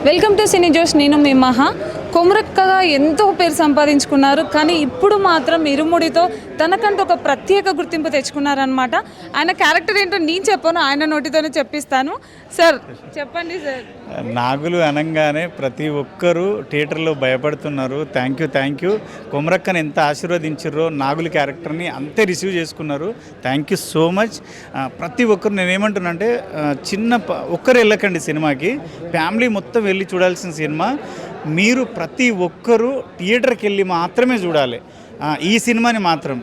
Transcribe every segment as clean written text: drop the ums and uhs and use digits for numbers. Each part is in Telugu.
వెల్కమ్ టు సినీ జోష్. నేను మీ మహా. కొమరక్కగా ఎంతో పేరు సంపాదించుకున్నారు, కానీ ఇప్పుడు మాత్రం ఇరుముడితో తనకంటూ ఒక ప్రత్యేక గుర్తింపు తెచ్చుకున్నారనమాట. ఆయన క్యారెక్టర్ ఏంటో నేను చెప్పాను, ఆయన నోటితోనే చెప్పిస్తాను. సార్ చెప్పండి సార్. నాగులు అనగానే ప్రతి ఒక్కరూ థియేటర్లో భయపడుతున్నారు. థ్యాంక్ యూ కొమరక్కని ఎంత ఆశీర్వదించారో నాగులు క్యారెక్టర్ని అంతే రిసీవ్ చేసుకున్నారు. Thank you so much. ప్రతి ఒక్కరు నేనేమంటున్నా అంటే ఒక్కరు వెళ్ళకండి సినిమాకి, ఫ్యామిలీ మొత్తం వెళ్ళి చూడాల్సిన సినిమా. మీరు ప్రతి ఒక్కరూ థియేటర్కి వెళ్ళి మాత్రమే చూడాలి ఈ సినిమాని మాత్రం.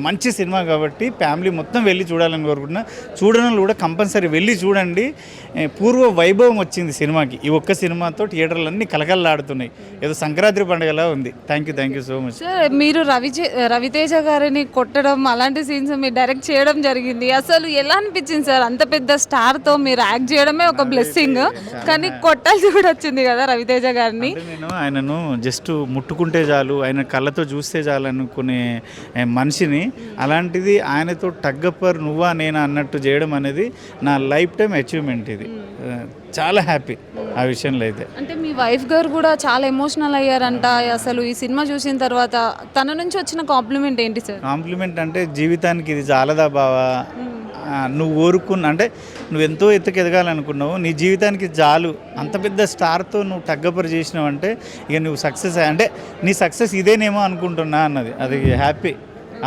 మంచి సినిమా కాబట్టి ఫ్యామిలీ మొత్తం వెళ్ళి చూడాలని కోరుకుంటున్నా. చూడడం కూడా కంపల్సరీ వెళ్ళి చూడండి. పూర్వ వైభవం వచ్చింది సినిమాకి. ఈ ఒక్క సినిమాతో థియేటర్లు అన్నీ కలకలలాడుతున్నాయి. ఏదో సంక్రాంతి పండుగలా ఉంది. Thank you so much. Sir మీరు రవితేజ గారిని కొట్టడం అలాంటి సీన్స్ మీరు డైరెక్ట్ చేయడం జరిగింది. అసలు ఎలా అనిపించింది సార్? అంత పెద్ద స్టార్తో మీరు యాక్ట్ చేయడమే ఒక బ్లెస్సింగ్, కానీ కొట్టాల్సి కూడా వచ్చింది కదా రవితేజ గారిని. నేను ఆయనను జస్ట్ ముట్టుకుంటే చాలు, ఆయన కళ్ళతో చూస్తే చాలు అనుకునే మనిషిని. అలాంటిది ఆయనతో టగ్గపర్ నువ్వా నేనా అన్నట్టు చేయడం అనేది నా లైఫ్ టైం అచీవ్మెంట్. ఇది చాలా హ్యాపీ ఆ విషయంలో. అయితే అంటే మీ వైఫ్ గారు కూడా చాలా ఎమోషనల్ అయ్యారంట. అసలు ఈ సినిమా చూసిన తర్వాత తన నుంచి వచ్చిన కాంప్లిమెంట్ ఏంటి సార్? కాంప్లిమెంట్ అంటే జీవితానికి ఇది చాలదా బావా, నువ్వు ఊరుకున్న అంటే నువ్వు ఎంతో ఎత్తుకు ఎదగాలనుకున్నావు, నీ జీవితానికి చాలు, అంత పెద్ద స్టార్తో నువ్వు టగ్గపర్ చేసినావు అంటే ఇక నువ్వు సక్సెస్ అంటే నీ సక్సెస్ ఇదేనేమో అనుకుంటున్నా అన్నది. అది హ్యాపీ,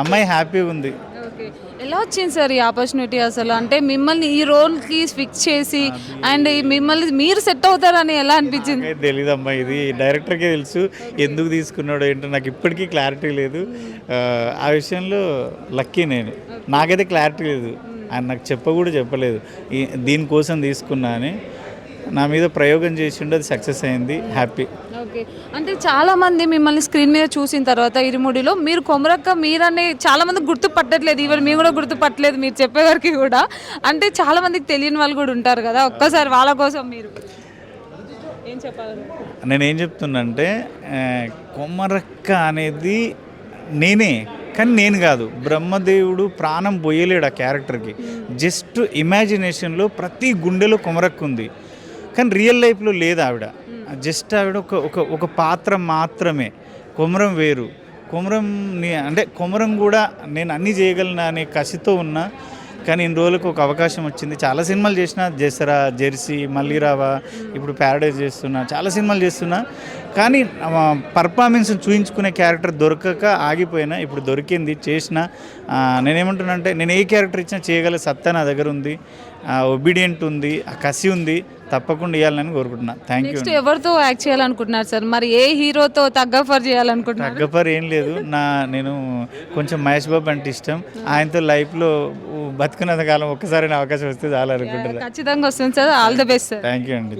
అమ్మాయి హ్యాపీగా ఉంది. ఎలా వచ్చింది సార్ ఈ ఆపర్చునిటీ అసలు? అంటే మిమ్మల్ని ఈ రోల్కి ఫిక్స్ చేసి అండ్ మిమ్మల్ని మీరు సెట్ అవుతారని ఎలా అనిపించింది? తెలీదమ్మా, ఇది డైరెక్టర్కే తెలుసు ఎందుకు తీసుకున్నాడో ఏంటో నాకు ఇప్పటికీ క్లారిటీ లేదు. ఆ విషయంలో లక్కీ నేను, నాకైతే క్లారిటీ లేదు. ఆయన నాకు చెప్పలేదు దీనికోసం తీసుకున్నా అని. నా మీద ప్రయోగం చేసిండు, అది సక్సెస్ అయింది, హ్యాపీ. ఓకే. అంటే చాలామంది మిమ్మల్ని స్క్రీన్ మీద చూసిన తర్వాత ఇరుముడిలో మీరు కొమరక్క మీరనే చాలామంది గుర్తుపట్టట్లేదు, ఈవెన్ మేము కూడా గుర్తుపట్టలేదు మీరు చెప్పేవారికి కూడా. అంటే చాలామందికి తెలియని వాళ్ళు కూడా ఉంటారు కదా, ఒక్కసారి వాళ్ళ కోసం మీరు ఏం చెప్పాలి? నేనేం చెప్తున్నంటే కొమరక్క అనేది నేనే, కానీ నేను కాదు. బ్రహ్మదేవుడు ప్రాణం పోయలేడు ఆ క్యారెక్టర్కి. జస్ట్ ఇమాజినేషన్లో ప్రతి గుండెలో కొమరక్క ఉంది, కానీ రియల్ లైఫ్లో లేదు ఆవిడ. జస్ట్ ఆవిడ ఒక పాత్ర మాత్రమే. కొమరం వేరు. కొమరం కూడా నేను అన్నీ చేయగలను అనే కసితో ఉన్నా. కానీ ఇన్ని రోజులకు ఒక అవకాశం వచ్చింది. చాలా సినిమాలు చేసిన, దసరా, జెర్సీ, మళ్ళీ రావా, ఇప్పుడు ప్యారడైజ్ చేస్తున్నా, చాలా సినిమాలు చేస్తున్నా. కానీ పర్ఫార్మెన్స్ చూయించుకునే క్యారెక్టర్ దొరకక ఆగిపోయినా. ఇప్పుడు దొరికింది, చేసిన. నేనేమంటున్నా అంటే నేను ఏ క్యారెక్టర్ ఇచ్చినా చేయగల సత్తా నా దగ్గర ఉంది, ఒబీడియంట్ ఉంది, ఆ కసి ఉంది. తప్పకుండా ఇవ్వాలని కోరుకుంటున్నా. Thank you. ఎవరితో యాక్ట్ చేయాలనుకుంటున్నారు సార్? మరి ఏ హీరోతో తగ్గఫర్ చేయాలనుకుంటున్నారు? తగ్గఫర్ ఏం లేదు. నేను కొంచెం మహేష్ బాబు అంటే ఇష్టం. ఆయనతో లైఫ్లో బతుకున్నంత కాలం ఒక్కసారి అవకాశం వస్తే చాలా అనుకుంటున్నాను. ఖచ్చితంగా వస్తుంది sir. All the best sir. Thank you అండి.